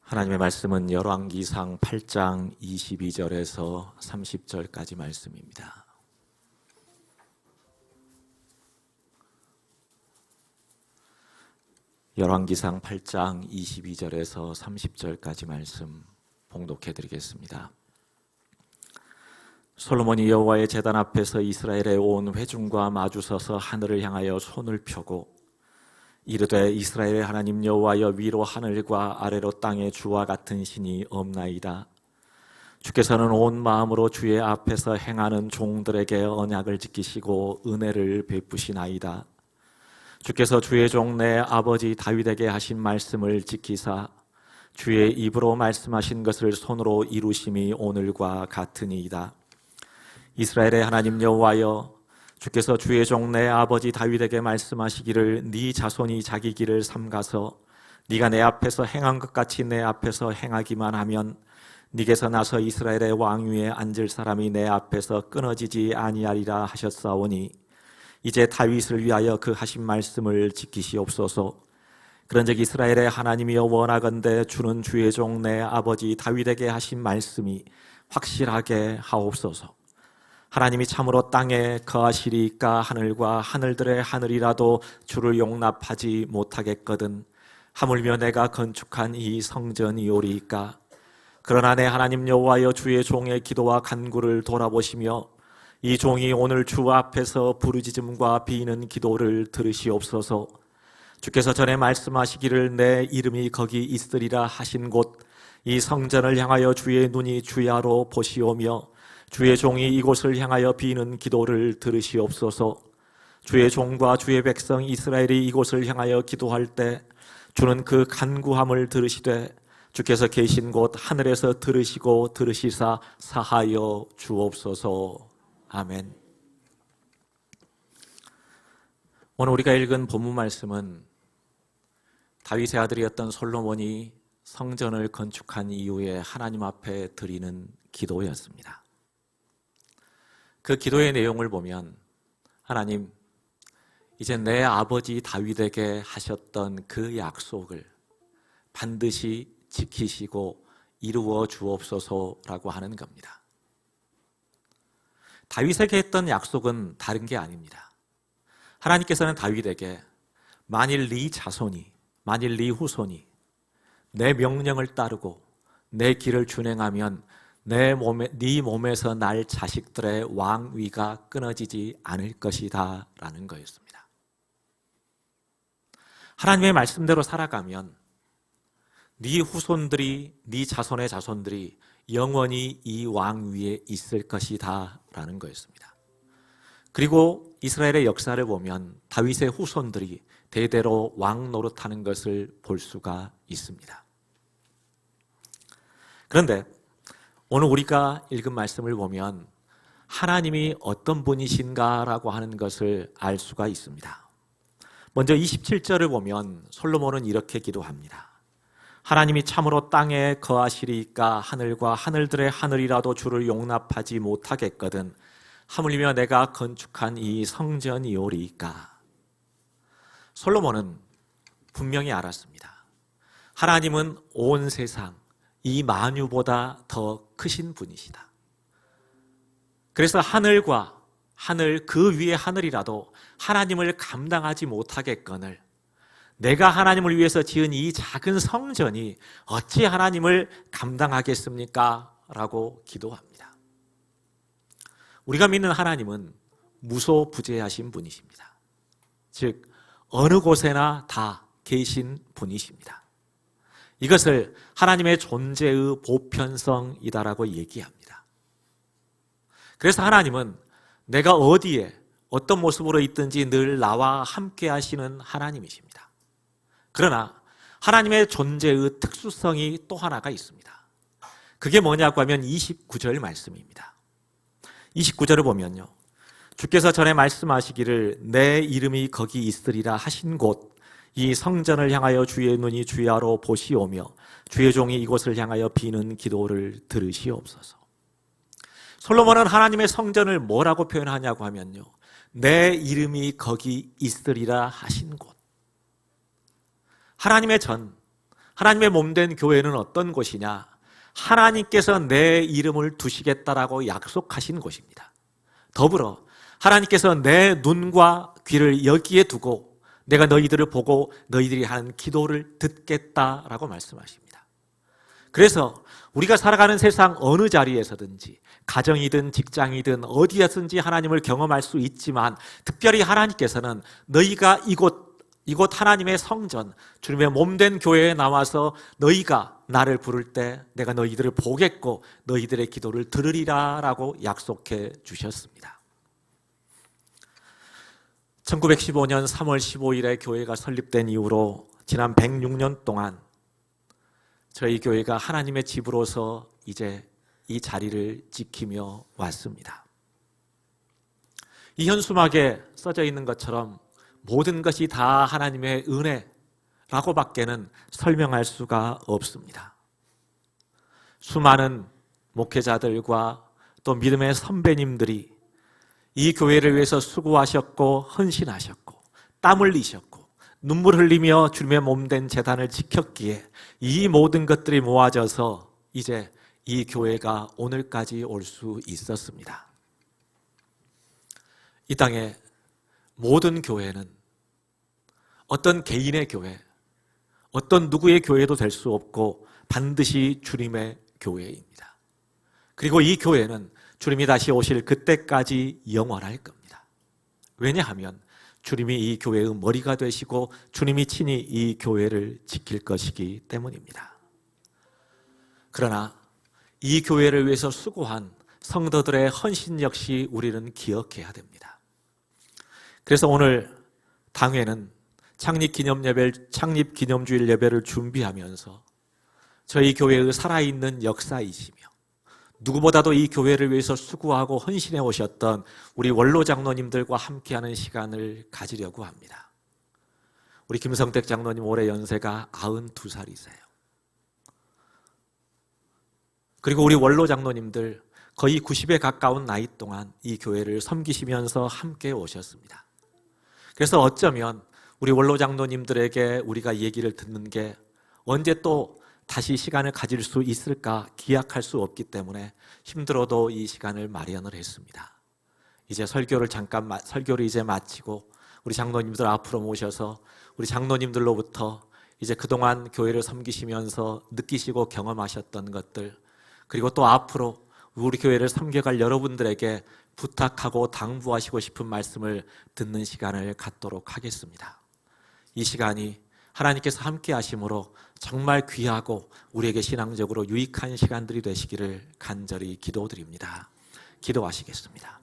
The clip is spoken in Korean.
하나님의 말씀은 열왕기상 8장 22절에서 30절까지 말씀입니다. 열왕기상 8장 22절에서 30절까지 말씀 봉독해 드리겠습니다. 솔로몬이 여호와의 제단 앞에서 이스라엘의 온 회중과 마주서서 하늘을 향하여 손을 펴고 이르되 이스라엘의 하나님 여호와여, 위로 하늘과 아래로 땅에 주와 같은 신이 없나이다. 주께서는 온 마음으로 주의 앞에서 행하는 종들에게 언약을 지키시고 은혜를 베푸시나이다. 주께서 주의 종 내 아버지 다윗에게 하신 말씀을 지키사 주의 입으로 말씀하신 것을 손으로 이루심이 오늘과 같으니이다. 이스라엘의 하나님 여호와여, 주께서 주의 종 내 아버지 다윗에게 말씀하시기를 네 자손이 자기 길을 삼가서 네가 내 앞에서 행한 것 같이 내 앞에서 행하기만 하면 네게서 나서 이스라엘의 왕위에 앉을 사람이 내 앞에서 끊어지지 아니하리라 하셨사오니 이제 다윗을 위하여 그 하신 말씀을 지키시옵소서. 그런즉 이스라엘의 하나님이여, 원하건대 주는 주의 종 내 아버지 다윗에게 하신 말씀이 확실하게 하옵소서. 하나님이 참으로 땅에 거하시리까 하늘과 하늘들의 하늘이라도 주를 용납하지 못하겠거든 하물며 내가 건축한 이 성전이오리이까. 그러나 내 하나님 여호와여, 주의 종의 기도와 간구를 돌아보시며 이 종이 오늘 주 앞에서 부르짖음과 비는 기도를 들으시옵소서. 주께서 전에 말씀하시기를 내 이름이 거기 있으리라 하신 곳 이 성전을 향하여 주의 눈이 주야로 보시오며 주의 종이 이곳을 향하여 비는 기도를 들으시옵소서. 주의 종과 주의 백성 이스라엘이 이곳을 향하여 기도할 때 주는 그 간구함을 들으시되 주께서 계신 곳 하늘에서 들으시고 들으시사 사하여 주옵소서. 아멘. 오늘 우리가 읽은 본문 말씀은 다윗의 아들이었던 솔로몬이 성전을 건축한 이후에 하나님 앞에 드리는 기도였습니다. 그 기도의 내용을 보면 하나님, 이제 내 아버지 다윗에게 하셨던 그 약속을 반드시 지키시고 이루어 주옵소서라고 하는 겁니다. 다윗에게 했던 약속은 다른 게 아닙니다. 하나님께서는 다윗에게 만일 네 자손이, 만일 네 후손이 내 명령을 따르고 내 길을 준행하면 네 몸에서 날 자식들의 왕위가 끊어지지 않을 것이다 라는 거였습니다. 하나님의 말씀대로 살아가면 네 후손들이, 네 자손의 자손들이 영원히 이 왕위에 있을 것이다 라는 거였습니다. 그리고 이스라엘의 역사를 보면 다윗의 후손들이 대대로 왕 노릇하는 것을 볼 수가 있습니다. 그런데 오늘 우리가 읽은 말씀을 보면 하나님이 어떤 분이신가라고 하는 것을 알 수가 있습니다. 먼저 27절을 보면 솔로몬은 이렇게 기도합니다. 하나님이 참으로 땅에 거하시리이까 하늘과 하늘들의 하늘이라도 주를 용납하지 못하겠거든 하물며 내가 건축한 이 성전이오리이까. 솔로몬은 분명히 알았습니다. 하나님은 온 세상 이 만유보다 더 크신 분이시다. 그래서 하늘과 하늘 그 위에 하늘이라도 하나님을 감당하지 못하겠거늘 내가 하나님을 위해서 지은 이 작은 성전이 어찌 하나님을 감당하겠습니까? 라고 기도합니다. 우리가 믿는 하나님은 무소부재하신 분이십니다. 즉 어느 곳에나 다 계신 분이십니다. 이것을 하나님의 존재의 보편성이다라고 얘기합니다. 그래서 하나님은 내가 어디에 어떤 모습으로 있든지 늘 나와 함께 하시는 하나님이십니다. 그러나 하나님의 존재의 특수성이 또 하나가 있습니다. 그게 뭐냐고 하면 29절 말씀입니다. 29절을 보면요, 주께서 전에 말씀하시기를 내 이름이 거기 있으리라 하신 곳 이 성전을 향하여 주의 눈이 주야로 보시오며 주의 종이 이곳을 향하여 비는 기도를 들으시옵소서. 솔로몬은 하나님의 성전을 뭐라고 표현하냐고 하면요, 내 이름이 거기 있으리라 하신 곳. 하나님의 전, 하나님의 몸된 교회는 어떤 곳이냐? 하나님께서 내 이름을 두시겠다라고 약속하신 곳입니다. 더불어 하나님께서 내 눈과 귀를 여기에 두고 내가 너희들을 보고 너희들이 하는 기도를 듣겠다라고 말씀하십니다. 그래서 우리가 살아가는 세상 어느 자리에서든지 가정이든 직장이든 어디에서든지 하나님을 경험할 수 있지만 특별히 하나님께서는 너희가 이곳 하나님의 성전, 주님의 몸된 교회에 나와서 너희가 나를 부를 때 내가 너희들을 보겠고 너희들의 기도를 들으리라 라고 약속해 주셨습니다. 1915년 3월 15일에 교회가 설립된 이후로 지난 106년 동안 저희 교회가 하나님의 집으로서 이제 이 자리를 지키며 왔습니다. 이 현수막에 써져 있는 것처럼 모든 것이 다 하나님의 은혜라고 밖에는 설명할 수가 없습니다. 수많은 목회자들과 또 믿음의 선배님들이 이 교회를 위해서 수고하셨고 헌신하셨고 땀 흘리셨고 눈물 흘리며 주님의 몸된 제단을 지켰기에 이 모든 것들이 모아져서 이제 이 교회가 오늘까지 올 수 있었습니다. 이 땅에 모든 교회는 어떤 개인의 교회, 어떤 누구의 교회도 될 수 없고 반드시 주님의 교회입니다. 그리고 이 교회는 주님이 다시 오실 그때까지 영원할 겁니다. 왜냐하면 주님이 이 교회의 머리가 되시고 주님이 친히 이 교회를 지킬 것이기 때문입니다. 그러나 이 교회를 위해서 수고한 성도들의 헌신 역시 우리는 기억해야 됩니다. 그래서 오늘 당회는 창립기념주일 예배를 준비하면서 저희 교회의 살아있는 역사이시며 누구보다도 이 교회를 위해서 수고하고 헌신해 오셨던 우리 원로 장로님들과 함께하는 시간을 가지려고 합니다. 우리 김성택 장로님 올해 연세가 92살이세요. 그리고 우리 원로 장로님들 거의 90에 가까운 나이 동안 이 교회를 섬기시면서 함께 오셨습니다. 그래서 어쩌면 우리 원로 장로님들에게 우리가 얘기를 듣는 게 언제 또 다시 시간을 가질 수 있을까 기약할 수 없기 때문에 힘들어도 이 시간을 마련을 했습니다. 이제 설교를 이제 마치고 우리 장로님들 앞으로 모셔서 우리 장로님들로부터 이제 그동안 교회를 섬기시면서 느끼시고 경험하셨던 것들 그리고 또 앞으로 우리 교회를 섬겨갈 여러분들에게 부탁하고 당부하시고 싶은 말씀을 듣는 시간을 갖도록 하겠습니다. 이 시간이 하나님께서 함께 하심으로 정말 귀하고 우리에게 신앙적으로 유익한 시간들이 되시기를 간절히 기도드립니다. 기도하시겠습니다.